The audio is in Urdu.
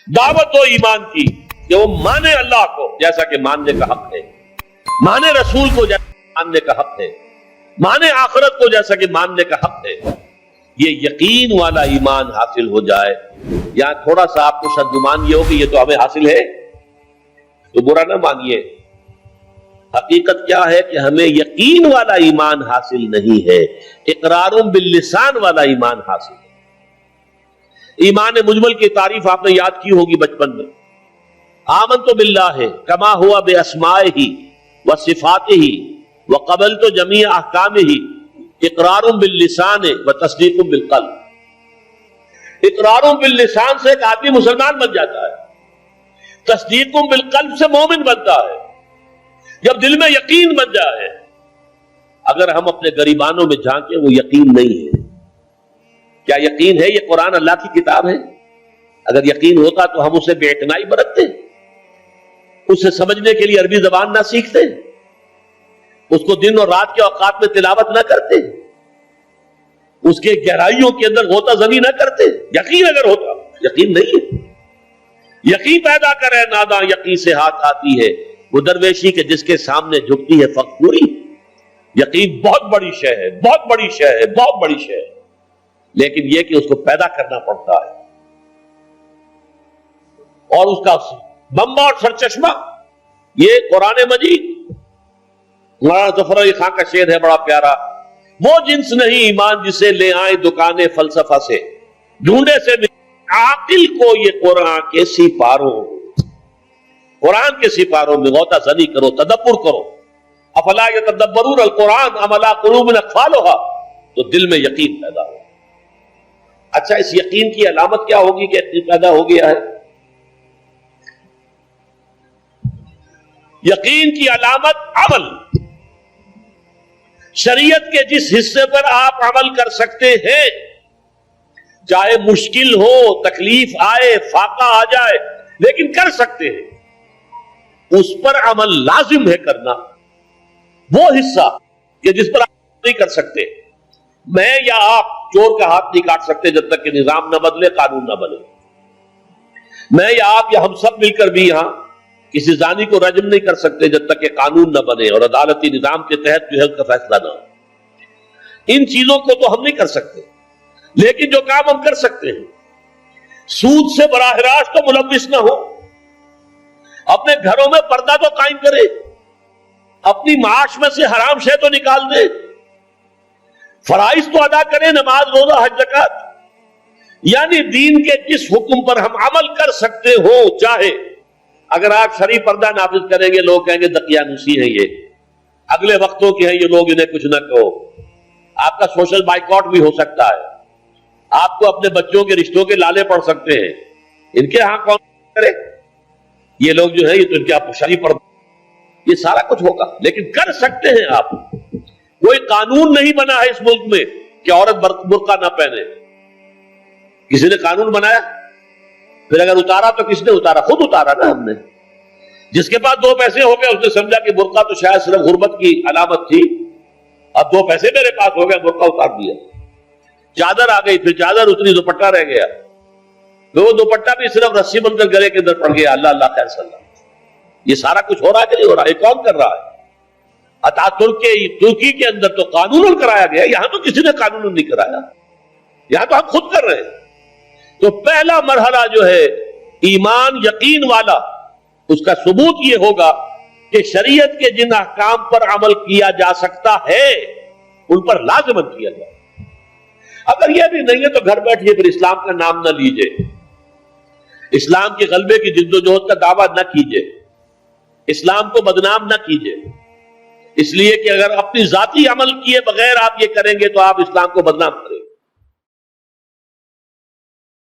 دعوت ہو ایمان کی کہ وہ مانے اللہ کو جیسا کہ ماننے کا حق ہے، مانے رسول کو جیسا کہ ماننے کا حق ہے، مانے آخرت کو جیسا کہ ماننے کا حق ہے. یہ یقین والا ایمان حاصل ہو جائے. یا تھوڑا سا آپ کو شدگمان یہ ہو کہ یہ تو ہمیں حاصل ہے تو برا نہ مانیے. حقیقت کیا ہے کہ ہمیں یقین والا ایمان حاصل نہیں ہے، اقرار باللسان والا ایمان حاصل ہے. ایمان مجمل کی تعریف آپ نے یاد کی ہوگی بچپن میں. آمنت باللہ کما ہوا باسمائہ وصفاتہ وقبلت جمیع احکامہ اقرار باللسان وتصدیق بالقلب. اقرار باللسان سے ایک آدمی مسلمان بن جاتا ہے، تصدیق بالقلب سے مومن بنتا ہے. جب دل میں یقین بن جائے، اگر ہم اپنے گریبانوں میں جھانکیں وہ یقین نہیں ہے. کیا یقین ہے یہ قرآن اللہ کی کتاب ہے؟ اگر یقین ہوتا تو ہم اسے بے اعتنائی برتتے، اسے سمجھنے کے لیے عربی زبان نہ سیکھتے، اس کو دن اور رات کے اوقات میں تلاوت نہ کرتے، اس کے گہرائیوں کے اندر غوطہ زنی نہ کرتے. یقین اگر ہوتا، یقین نہیں ہے. یقین پیدا کرے ناداں یقین سے ہاتھ آتی ہے، وہ درویشی کے جس کے سامنے جھکتی ہے فقوری. یقین بہت بڑی شے ہے، بہت بڑی شے ہے، بہت بڑی شے ہے، لیکن یہ کہ اس کو پیدا کرنا پڑتا ہے. اور اس کا بمبا اور سرچشمہ یہ قرآن مجید. مولانا ظفر علی خان کا شعر ہے بڑا پیارا، وہ جنس نہیں ایمان جسے لے آئے دکانیں فلسفہ سے، ڈھونڈے سے عاقل کو یہ قرآن کے سپاروں. قرآن کے سپاروں میں غوطہ زنی کرو، تدبر کرو. افلا یتدبرون القرآن ام علی قلوب اقفالھا، تو دل میں یقین پیدا ہو. اچھا، اس یقین کی علامت کیا ہوگی کہ یقین پیدا ہو گیا ہے؟ یقین کی علامت عمل. شریعت کے جس حصے پر آپ عمل کر سکتے ہیں، چاہے مشکل ہو، تکلیف آئے، فاقہ آ جائے، لیکن کر سکتے ہیں، اس پر عمل لازم ہے کرنا. وہ حصہ کہ جس پر آپ نہیں کر سکتے، میں یا آپ چور کا ہاتھ نہیں کاٹ سکتے جب تک کہ نظام نہ بدلے، قانون نہ بنے. میں یا آپ یا ہم سب مل کر بھی یہاں کسی زانی کو رجم نہیں کر سکتے جب تک کہ قانون نہ بنے اور عدالتی نظام کے تحت جو ہے اس کا فیصلہ نہ ہو. ان چیزوں کو تو ہم نہیں کر سکتے، لیکن جو کام ہم کر سکتے ہیں، سود سے براہ راست تو ملوث نہ ہو، اپنے گھروں میں پردہ تو قائم کرے، اپنی معاش میں سے حرام شے تو نکال دے، فرائض تو ادا کرے، نماز، روزہ، حج، زکات. یعنی دین کے جس حکم پر ہم عمل کر سکتے ہو، چاہے اگر آپ شرعی پردہ نافذ کریں گے لوگ کہیں گے دقیانوسی ہیں، یہ اگلے وقتوں کے ہیں، یہ لوگ انہیں کچھ نہ کہو. آپ کا سوشل بائیکاٹ بھی ہو سکتا ہے، آپ کو اپنے بچوں کے رشتوں کے لالے پڑ سکتے ہیں. ان کے ہاں کون کرے؟ یہ لوگ جو ہے یہ تو ان کے آپ شرعی پردہ، یہ سارا کچھ ہوگا، لیکن کر سکتے ہیں آپ. کوئی قانون نہیں بنا ہے اس ملک میں کہ عورت برقع نہ پہنے. کسی نے قانون بنایا؟ پھر اگر اتارا تو کس نے اتارا؟ خود اتارا نا ہم نے. جس کے پاس دو پیسے ہو گئے اس نے سمجھا کہ برقع تو شاید صرف غربت کی علامت تھی، اب دو پیسے میرے پاس ہو گئے، برقع اتار دیا. چادر آ گئی، پھر چادر اتری، دوپٹہ رہ گیا، پھر وہ دوپٹہ بھی صرف رسی بن کر گلے کے اندر پڑ گیا. اللہ اللہ خیر صلی اللہ. یہ سارا کچھ ہو رہا ہے کہ نہیں ہو رہا؟ یہ کون کر رہا ہے؟ ترکی کے اندر تو قانون کرایا گیا، یہاں تو کسی نے قانون نہیں کرایا، یہاں تو ہم خود کر رہے ہیں. تو پہلا مرحلہ جو ہے ایمان یقین والا، اس کا ثبوت یہ ہوگا کہ شریعت کے جن احکام پر عمل کیا جا سکتا ہے ان پر لازماً کیا جائے. اگر یہ بھی نہیں ہے تو گھر بیٹھیے، پھر اسلام کا نام نہ لیجئے، اسلام کے غلبے کی جد و جہد کا دعویٰ نہ کیجئے، اسلام کو بدنام نہ کیجئے. اس لیے کہ اگر اپنی ذاتی عمل کیے بغیر آپ یہ کریں گے تو آپ اسلام کو بدنام کریں.